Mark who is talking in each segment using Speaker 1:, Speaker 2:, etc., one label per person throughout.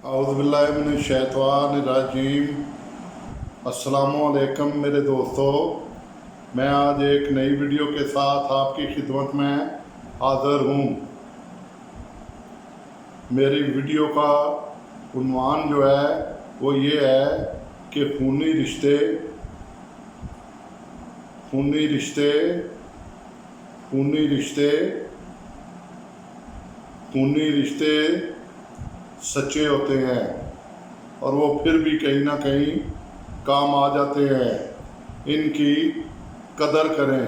Speaker 1: औज़ुबिल्लाहिमिनश्शैतानिर्रजीम। अस्सलामुअलैकुम मेरे दोस्तों, मैं आज एक नई वीडियो के साथ आपकी खिदमत में हाज़िर हूँ। मेरी वीडियो का उन्वान जो है वो ये है कि खूनी रिश्ते खूनी रिश्ते खूनी रिश्ते खूनी रिश्ते सच्चे होते हैं और वो फिर भी कहीं ना कहीं काम आ जाते हैं। इनकी कदर करें।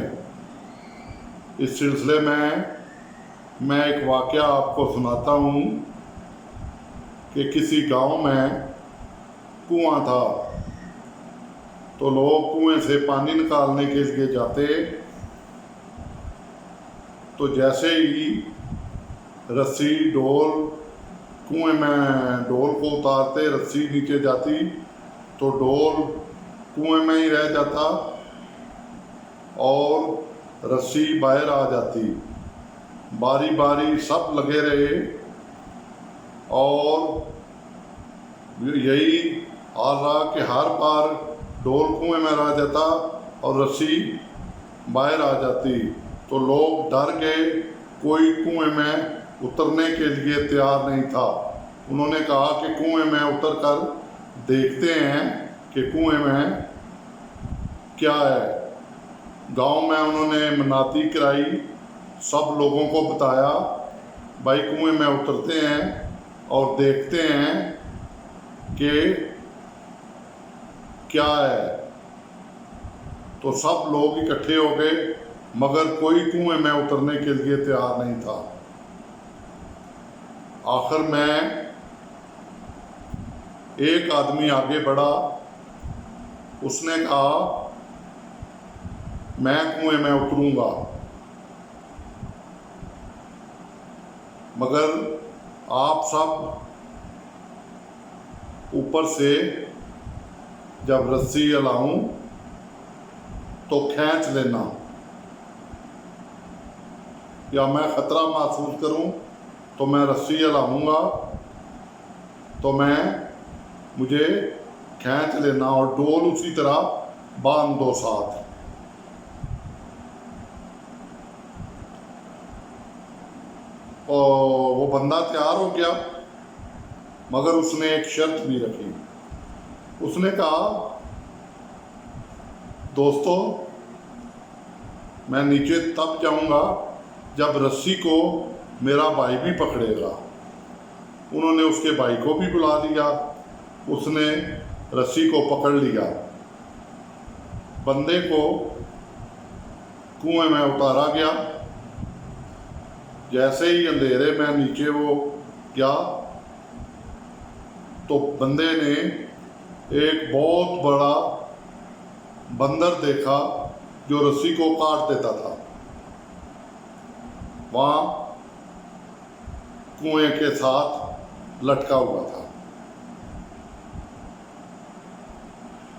Speaker 1: इस सिलसिले में मैं एक वाक़या आपको सुनाता हूँ कि किसी गांव में कुआं था, तो लोग कुएं से पानी निकालने के लिए जाते, तो जैसे ही रस्सी डोल कुएं में डोल को उतारते, रस्सी नीचे जाती तो डोल कुएं में ही रह जाता और रस्सी बाहर आ जाती। बारी बारी सब लगे रहे और यही हाल रहा कि हर बार डोल कुएं में रह जाता और रस्सी बाहर आ जाती। तो लोग डर गए, कोई कुएं में उतरने के लिए तैयार नहीं था। उन्होंने कहा कि कुएं में उतर कर देखते हैं कि कुएं में क्या है। गांव में उन्होंने मनाती कराई, सब लोगों को बताया, भाई कुएं में उतरते हैं और देखते हैं कि क्या है। तो सब लोग इकट्ठे हो गए, मगर कोई कुएं में उतरने के लिए तैयार नहीं था। आखिर में एक आदमी आगे बढ़ा, उसने कहा मैं कुएं में उतरूंगा। मगर आप सब ऊपर से जब रस्सी हिलाऊं तो खींच लेना, या मैं खतरा महसूस करूं तो मैं रस्सी हिलाऊंगा तो मुझे खींच लेना और डोल उसी तरह बांध दो साथ। और वो बंदा तैयार हो गया, मगर उसने एक शर्त भी रखी। उसने कहा दोस्तों, मैं नीचे तब जाऊंगा जब रस्सी को मेरा भाई भी पकड़ेगा। उन्होंने उसके भाई को भी बुला लिया, उसने रस्सी को पकड़ लिया, बंदे को कुएं में उतारा गया। जैसे ही अंधेरे में नीचे वो गया तो बंदे ने एक बहुत बड़ा बंदर देखा जो रस्सी को काट देता था। वहाँ कुएं के साथ लटका हुआ था।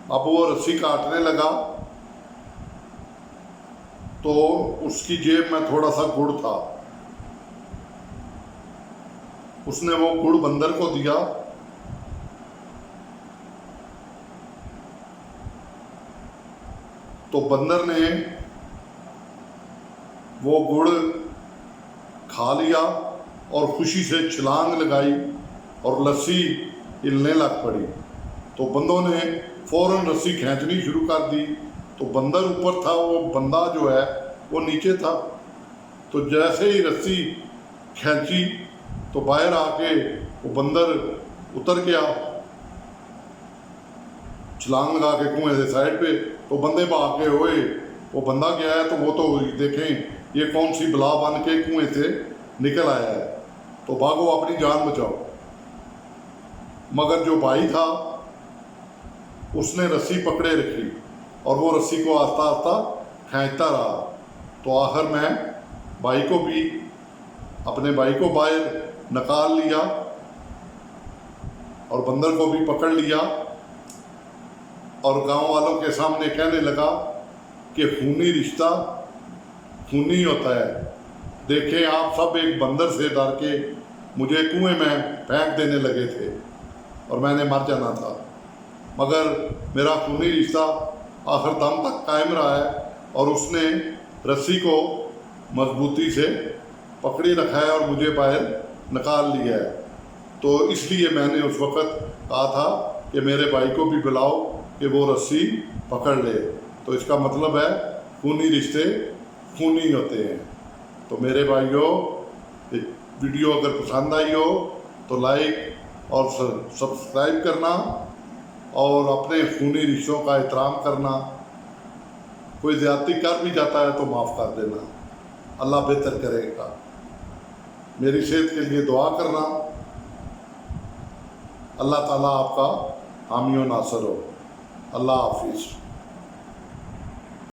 Speaker 1: अब वो रस्सी काटने लगा तो उसकी जेब में थोड़ा सा गुड़ था। उसने वो गुड़ बंदर को दिया, तो बंदर ने वो गुड़ खा लिया और खुशी से छलांग लगाई और रस्सी हिलने लग पड़ी। तो बंदों ने फौरन रस्सी खींचनी शुरू कर दी। तो बंदर ऊपर था, वो बंदा जो है वो नीचे था। तो जैसे ही रस्सी खींची तो बाहर आके वो बंदर उतर गया छलांग लगा के कुएं से साइड पे। तो बंदे भाग के हुए, वो बंदा गया है तो वो तो देखें ये कौन सी बला बन के कुएं से निकल आया है, तो भागो अपनी जान बचाओ। मगर जो भाई था उसने रस्सी पकड़े रखी और वो रस्सी को आस्ता आस्ता खींचता रहा। तो आखिर में अपने भाई को बाहर निकाल लिया और बंदर को भी पकड़ लिया और गांव वालों के सामने कहने लगा कि खूनी रिश्ता खूनी होता है। देखें आप सब एक बंदर से डर के मुझे कुएं में फेंक देने लगे थे, और मैंने मर जाना था, मगर मेरा खूनी रिश्ता आखिर दम तक कायम रहा है और उसने रस्सी को मजबूती से पकड़ी रखा है और मुझे बाहर निकाल लिया है। तो इसलिए मैंने उस वक़्त कहा था कि मेरे भाई को भी बुलाओ कि वो रस्सी पकड़ ले। तो इसका मतलब है खूनी रिश्ते खूनी होते हैं। तो मेरे भाइयों, वीडियो अगर पसंद आई हो तो लाइक और सब्सक्राइब करना और अपने खूनी रिश्तों का एहतराम करना। कोई ज़्यादती कर भी जाता है तो माफ़ कर देना, अल्लाह बेहतर करेगा। मेरी सेहत के लिए दुआ करना। अल्लाह ताला आपका हामी व नासर हो। अल्लाह हाफिज़।